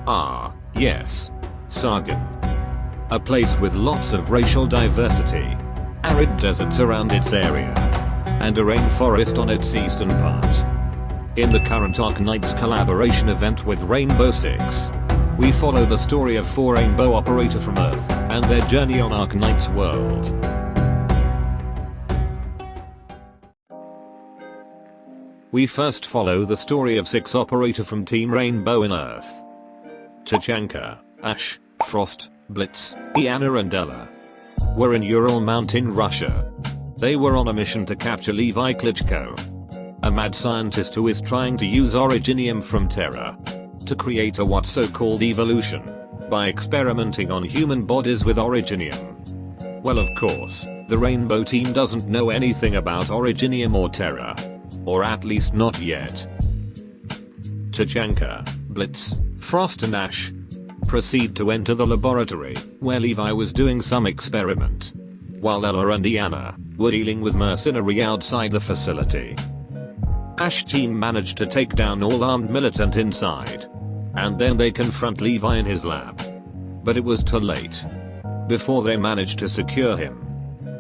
Ah, yes. Sargon. A place with lots of racial diversity. Arid deserts around its area. And a rainforest on its eastern part. In the current Arknights collaboration event with Rainbow Six, we follow the story of 4 Rainbow Operator from Earth and their journey on Arknights world. We first follow the story of 6 Operator from Team Rainbow in Earth. Tachanka, Ash, Frost, Blitz, Iana and Ella were in Ural Mountain, Russia. They were on a mission to capture Levi Klitschko, a mad scientist who is trying to use Originium from Terra to create a what's so-called evolution by experimenting on human bodies with Originium. Well, of course, the Rainbow team doesn't know anything about Originium or Terra. Or at least not yet. Tachanka, Blitz, Frost and Ash proceed to enter the laboratory where Levi was doing some experiment, while Ella and Iana were dealing with mercenary outside the facility. Ash team managed to take down all armed militant inside, and then they confront Levi in his lab. But it was too late. Before they managed to secure him,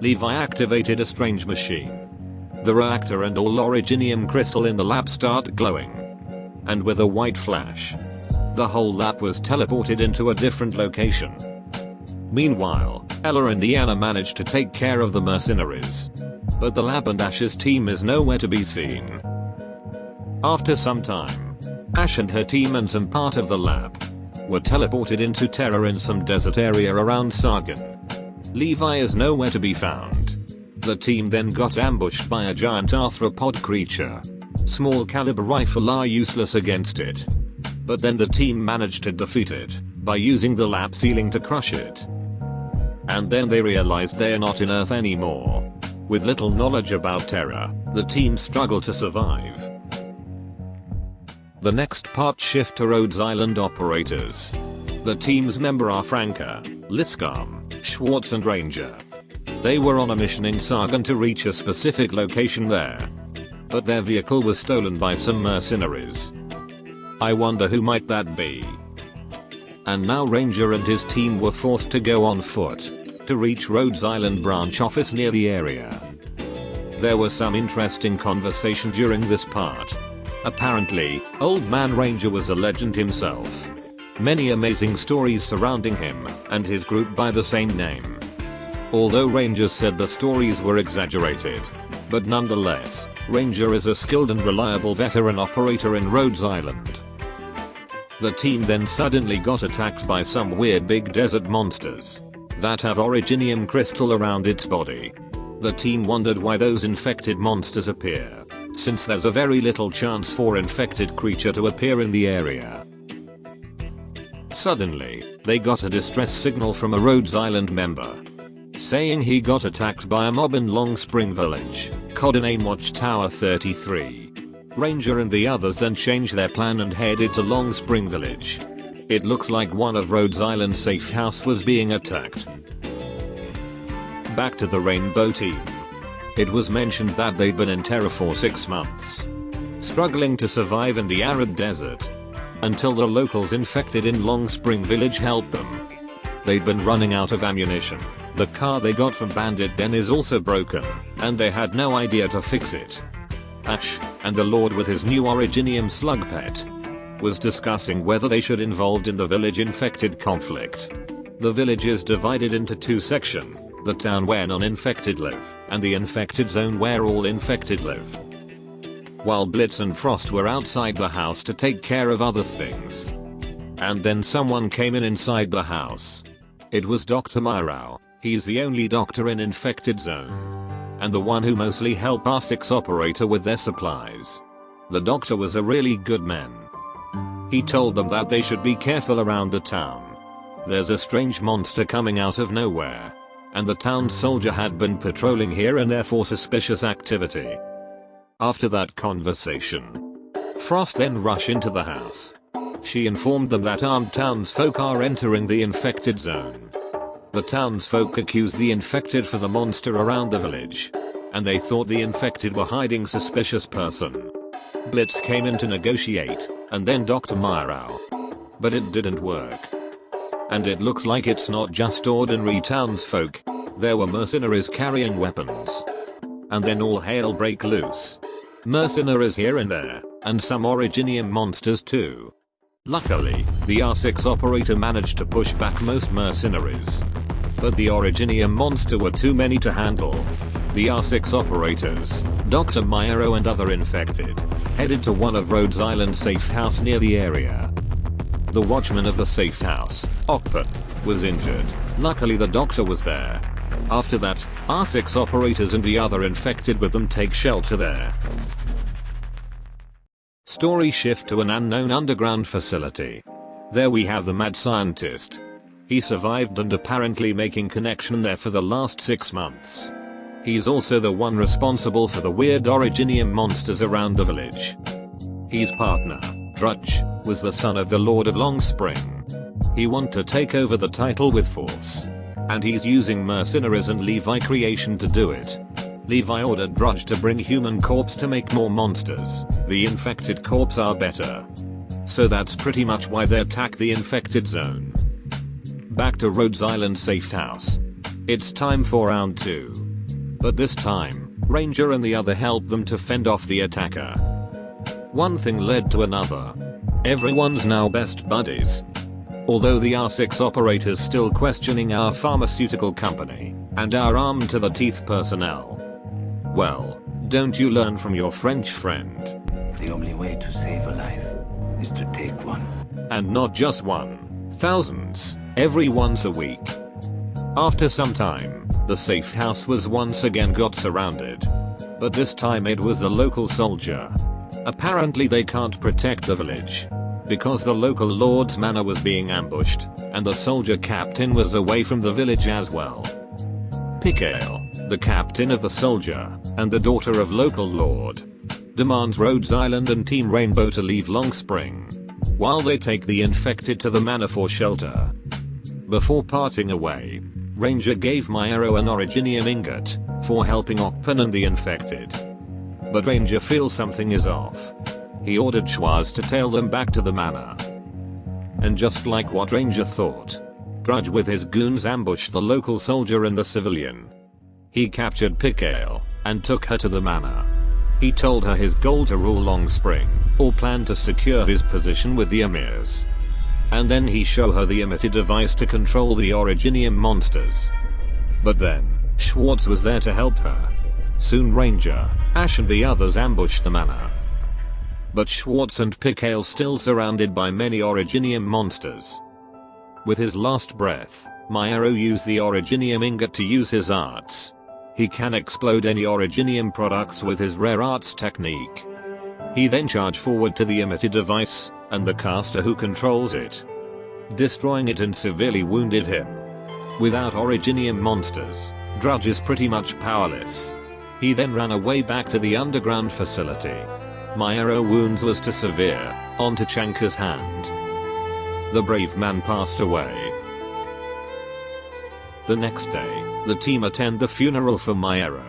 Levi activated a strange machine. The reactor and all Originium crystal in the lab start glowing. And with a white flash, the whole lab was teleported into a different location. Meanwhile, Ella and Iana managed to take care of the mercenaries. But the lab and Ash's team is nowhere to be seen. After some time, Ash and her team and some part of the lab were teleported into Terra in some desert area around Sargon. Levi is nowhere to be found. The team then got ambushed by a giant arthropod creature. Small caliber rifle are useless against it. But then the team managed to defeat it by using the lab ceiling to crush it. And then they realized they're not in Earth anymore. With little knowledge about Terra, the team struggled to survive. The next part shift to Rhodes Island operators. The team's member are Franca, Litzcom, Schwartz and Ranger. They were on a mission in Sargon to reach a specific location there. But their vehicle was stolen by some mercenaries. I wonder who might that be. And now Ranger and his team were forced to go on foot to reach Rhodes Island branch office near the area. There was some interesting conversation during this part. Apparently, Old Man Ranger was a legend himself. Many amazing stories surrounding him and his group by the same name. Although Ranger said the stories were exaggerated. But nonetheless, Ranger is a skilled and reliable veteran operator in Rhodes Island. The team then suddenly got attacked by some weird big desert monsters that have Originium crystal around its body. The team wondered why those infected monsters appear, since there's a very little chance for infected creature to appear in the area. Suddenly, they got a distress signal from a Rhodes Island member, saying he got attacked by a mob in Long Spring Village, codename Watchtower 33. Ranger and the others then changed their plan and headed to Long Spring Village. It looks like one of Rhodes Island's safe house was being attacked. Back to the Rainbow team. It was mentioned that they'd been in Terra for 6 months, struggling to survive in the arid desert, until the locals infected in Long Spring Village helped them. They'd been running out of ammunition. The car they got from Bandit Den is also broken, and they had no idea to fix it. Ash, and the Lord with his new Originium slug pet, was discussing whether they should involved in the village infected conflict. The village is divided into 2 sections, the town where non-infected live, and the infected zone where all infected live. While Blitz and Frost were outside the house to take care of other things. And then someone came in inside the house. It was Dr. Myrao. He's the only doctor in infected zone. And the one who mostly helped our 6 operator with their supplies. The doctor was a really good man. He told them that they should be careful around the town. There's a strange monster coming out of nowhere. And the town soldier had been patrolling here and therefore suspicious activity. After that conversation, Frost then rushed into the house. She informed them that armed townsfolk are entering the infected zone. The townsfolk accused the infected for the monster around the village, and they thought the infected were hiding suspicious person. Blitz came in to negotiate, and then Dr. Myrao. but it didn't work. And it looks like it's not just ordinary townsfolk. There were mercenaries carrying weapons. And then all hell break loose. Mercenaries here and there, and some Originium monsters too. Luckily, the R6 operator managed to push back most mercenaries. But the Originium monster were too many to handle. The R6 operators, Dr. Myro and other infected, headed to one of Rhodes Island's safe house near the area. The watchman of the safe house, Okpan, was injured. Luckily the doctor was there. After that, R6 operators and the other infected with them take shelter there. Story shift to an unknown underground facility. There we have the mad scientist. He survived and apparently making connection there for the last 6 months. He's also the one responsible for the weird Originium monsters around the village. His partner, Drudge, was the son of the Lord of Longspring. He wanted to take over the title with force. And he's using mercenaries and Levi creation to do it. Levi ordered Drudge to bring human corpse to make more monsters. The infected corpse are better. So that's pretty much why they attack the infected zone. Back to Rhodes Island safe house. It's time for round 2. But this time, Ranger and the other help them to fend off the attacker. One thing led to another. Everyone's now best buddies. Although the R6 operator's still questioning our pharmaceutical company, and our armed to the teeth personnel. Well, don't you learn from your French friend? The only way to save a life is to take one. And not just one. Thousands, every once a week. After some time, the safe house was once again got surrounded. But this time it was a local soldier. Apparently they can't protect the village. Because the local lord's manor was being ambushed, and the soldier captain was away from the village as well. Picale, the captain of the soldier, and the daughter of local lord, demands Rhodes Island and Team Rainbow to leave Longspring, while they take the infected to the manor for shelter. Before parting away, Ranger gave Myro an Originium ingot, for helping Okpan and the infected. But Ranger feels something is off. He ordered Schwaz to tail them back to the manor. And just like what Ranger thought, Drudge with his goons ambushed the local soldier and the civilian. He captured Picale, and took her to the manor. He told her his goal to rule Longspring, or planned to secure his position with the emirs. And then he showed her the emitter device to control the Originium monsters. But then, Schwartz was there to help her. Soon Ranger, Ash and the others ambushed the manor. But Schwartz and Picale still surrounded by many Originium monsters. With his last breath, Myro used the Originium ingot to use his arts. He can explode any Originium products with his rare arts technique. He then charged forward to the emitter device, and the caster who controls it, destroying it and severely wounded him. Without Originium monsters, Drudge is pretty much powerless. He then ran away back to the underground facility. Myro wounds was too severe, on Tachanka's hand. The brave man passed away. The next day, the team attend the funeral for Myro.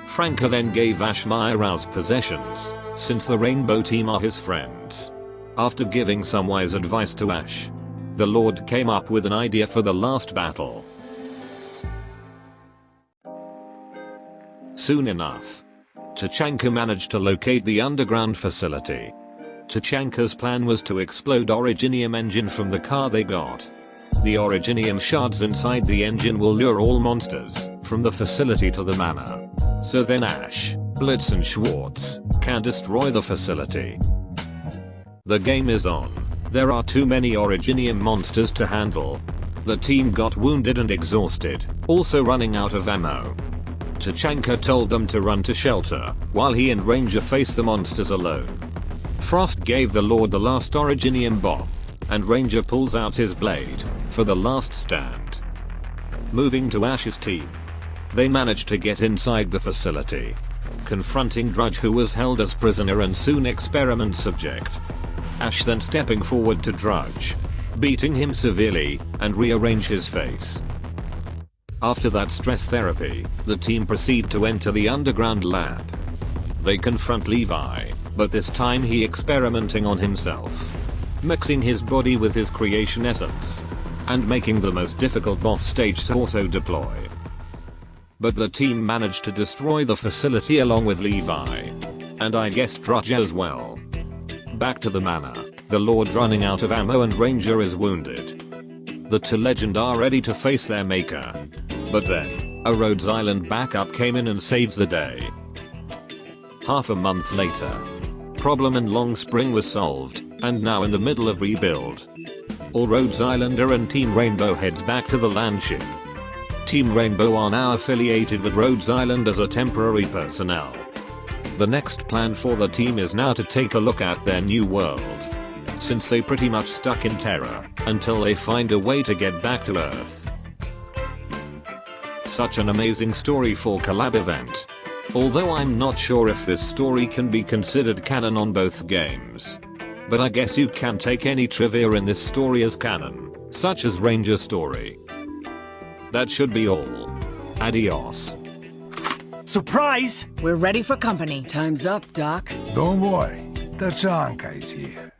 Franca then gave Ash Myro's possessions, since the Rainbow team are his friends. After giving some wise advice to Ash, the Lord came up with an idea for the last battle. Soon enough, Tachanka managed to locate the underground facility. Tachanka's plan was to explode Originium engine from the car they got. The Originium shards inside the engine will lure all monsters from the facility to the manor. So then Ash, Blitz and Schwartz can destroy the facility. The game is on. There are too many Originium monsters to handle. The team got wounded and exhausted, also running out of ammo. Tachanka told them to run to shelter, while he and Ranger face the monsters alone. Frost gave the Lord the last Originium bomb, and Ranger pulls out his blade, for the last stand. Moving to Ash's team. They managed to get inside the facility, confronting Drudge who was held as prisoner and soon experiment subject. Ash then stepping forward to Drudge, beating him severely, and rearrange his face. After that stress therapy, the team proceed to enter the underground lab. They confront Levi, but this time he experimenting on himself. mixing his body with his creation essence, and making the most difficult boss stage to auto-deploy. But the team managed to destroy the facility along with Levi. And I guess Drudge as well. Back to the manor, the Lord running out of ammo and Ranger is wounded. The two legend are ready to face their maker. But then, a Rhodes Island backup came in and saves the day. Half a month later, problem in Long Spring was solved, and now in the middle of rebuild. All Rhodes Islander and Team Rainbow heads back to the land ship. Team Rainbow are now affiliated with Rhodes Island as a temporary personnel. The next plan for the team is now to take a look at their new world, since they pretty much stuck in Terra until they find a way to get back to Earth. Such an amazing story for Collab event. Although I'm not sure if this story can be considered canon on both games. But I guess you can take any trivia in this story as canon, such as Ranger's story. That should be all. Adios. Surprise! We're ready for company. Time's up, Doc. Don't worry, Tachanka is here.